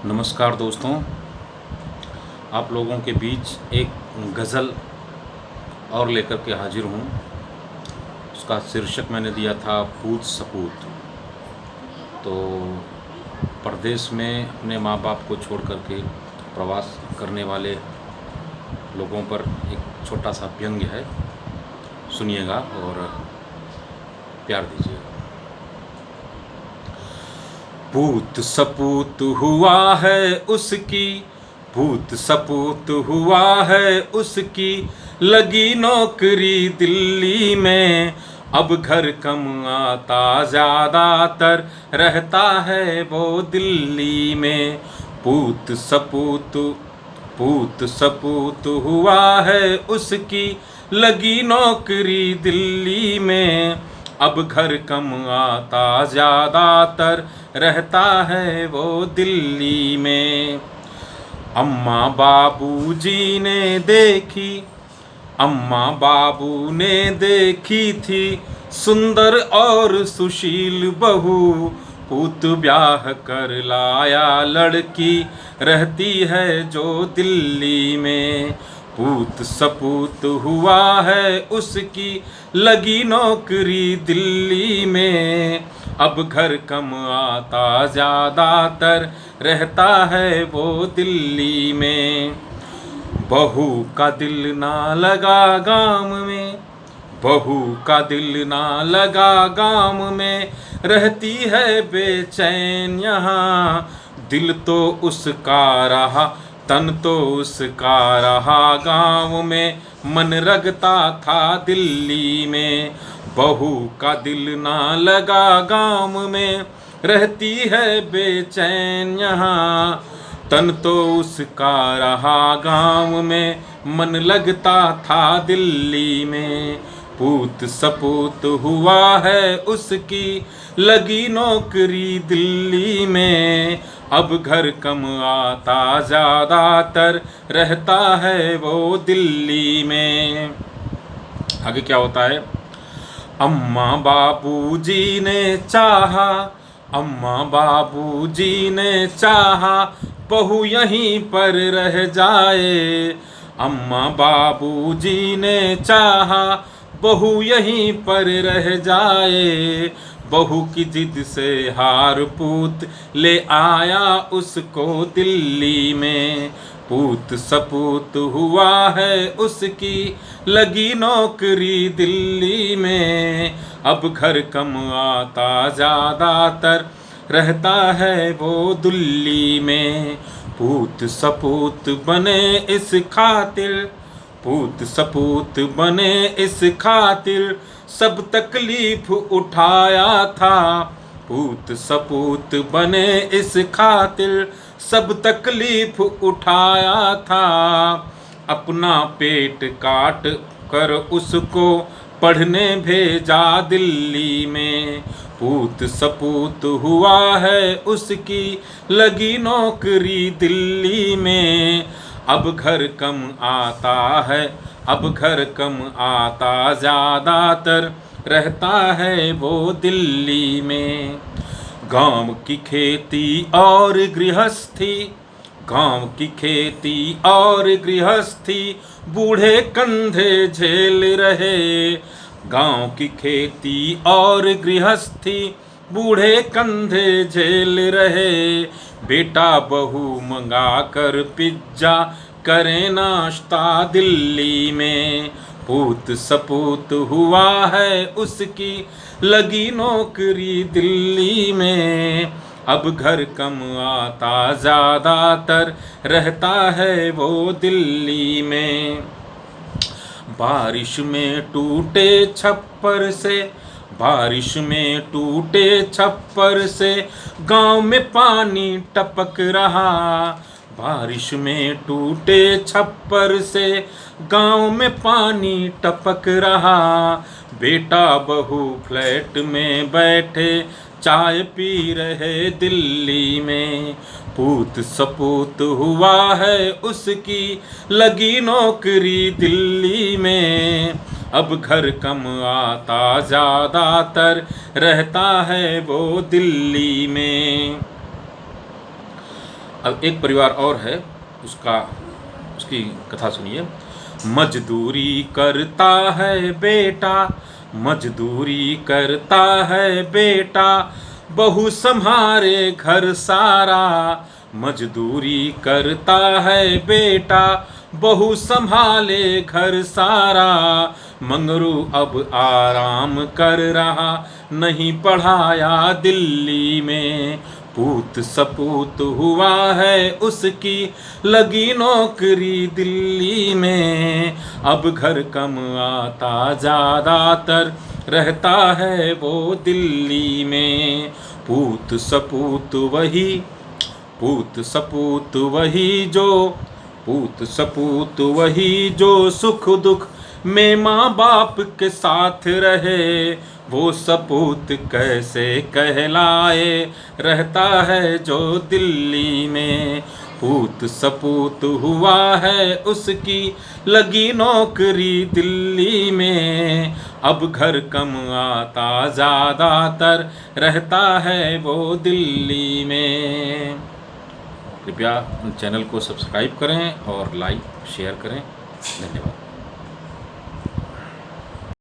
नमस्कार दोस्तों, आप लोगों के बीच एक गज़ल और लेकर के हाजिर हूँ। उसका शीर्षक मैंने दिया था पूत सपूत। तो परदेश में अपने माँ बाप को छोड़ कर के प्रवास करने वाले लोगों पर एक छोटा सा व्यंग्य है, सुनिएगा और प्यार दीजिएगा। पूत सपूत हुआ है उसकी, पूत सपूत हुआ है उसकी, लगी नौकरी दिल्ली में। अब घर कम आता, ज़्यादातर रहता है वो दिल्ली में। पूत सपूत, पूत सपूत हुआ है उसकी, लगी नौकरी दिल्ली में। अब घर कम आता, ज़्यादातर रहता है वो दिल्ली में। अम्मा बाबूजी ने देखी, अम्मा बाबू ने देखी थी सुंदर और सुशील बहू। पूत ब्याह कर लाया लड़की, रहती है जो दिल्ली में। पूत सपूत हुआ है उसकी, लगी नौकरी दिल्ली में। अब घर कम आता, ज़्यादातर रहता है वो दिल्ली में। बहू का दिल ना लगा गाँव में, बहू का दिल ना लगा गाँव में, रहती है बेचैन यहाँ। दिल तो उसका रहा, तन तो उसका रहा गाँव में, मन रगता था दिल्ली में। बहू का दिल ना लगा गाँव में, रहती है बेचैन यहाँ। तन तो उसका रहा गाँव में, मन लगता था दिल्ली में। पूत सपूत हुआ है उसकी, लगी नौकरी दिल्ली में। अब घर कम आता, ज़्यादातर रहता है वो दिल्ली में। आगे क्या होता है? अम्मा बाबूजी ने चाहा, अम्मा बाबूजी ने चाहा, बहू यहीं पर रह जाए। अम्मा बाबूजी ने चाहा, बहू यहीं पर रह जाए। बहू की जिद से हार पूत ले आया उसको दिल्ली में। पूत सपूत हुआ है उसकी, लगी नौकरी दिल्ली में। अब घर कम आता, ज़्यादातर रहता है वो दिल्ली में। पूत सपूत बने इस खातिर, पूत सपूत बने इस खातिर, सब तकलीफ उठाया था। पूत सपूत बने इस खातिर, सब तकलीफ उठाया था। अपना पेट काट कर उसको पढ़ने भेजा दिल्ली में। पूत सपूत हुआ है उसकी, लगी नौकरी दिल्ली में। अब घर कम आता है, अब घर कम आता, ज़्यादातर रहता है वो दिल्ली में। गांव की खेती और गृहस्थी, गांव की खेती और गृहस्थी, बूढ़े कंधे झेल रहे। गांव की खेती और गृहस्थी, बूढ़े कंधे झेल रहे। बेटा बहू मंगा कर पिज्जा करें नाश्ता दिल्ली में। पूत सपूत हुआ है उसकी, लगी नौकरी दिल्ली में। अब घर कम आता, ज़्यादातर रहता है वो दिल्ली में। बारिश में टूटे छप्पर से, बारिश में टूटे छप्पर से, गांव में पानी टपक रहा। बारिश में टूटे छप्पर से, गांव में पानी टपक रहा। बेटा बहू फ्लैट में बैठे चाय पी रहे दिल्ली में। पूत सपूत हुआ है उसकी, लगी नौकरी दिल्ली में। अब घर कम आता, ज़्यादातर रहता है वो दिल्ली में। अब एक परिवार और है, उसकी कथा सुनिए। मजदूरी करता है बेटा, मजदूरी करता है बेटा, बहू संभारे घर सारा। मजदूरी करता है बेटा, बहू संभाले घर सारा। मंगरू अब आराम कर रहा, नहीं पढ़ाया दिल्ली में। पूत सपूत हुआ है उसकी, लगी नौकरी दिल्ली में। अब घर कम आता, ज़्यादातर रहता है वो दिल्ली में। पूत सपूत वही, पूत सपूत वही जो, पूत सपूत वही जो सुख दुख में माँ बाप के साथ रहे। वो सपूत कैसे कहलाए, रहता है जो दिल्ली में। पूत सपूत हुआ है उसकी, लगी नौकरी दिल्ली में। अब घर कम आता, ज़्यादातर रहता है वो दिल्ली में। कृपया चैनल को सब्सक्राइब करें और लाइक शेयर करें। धन्यवाद।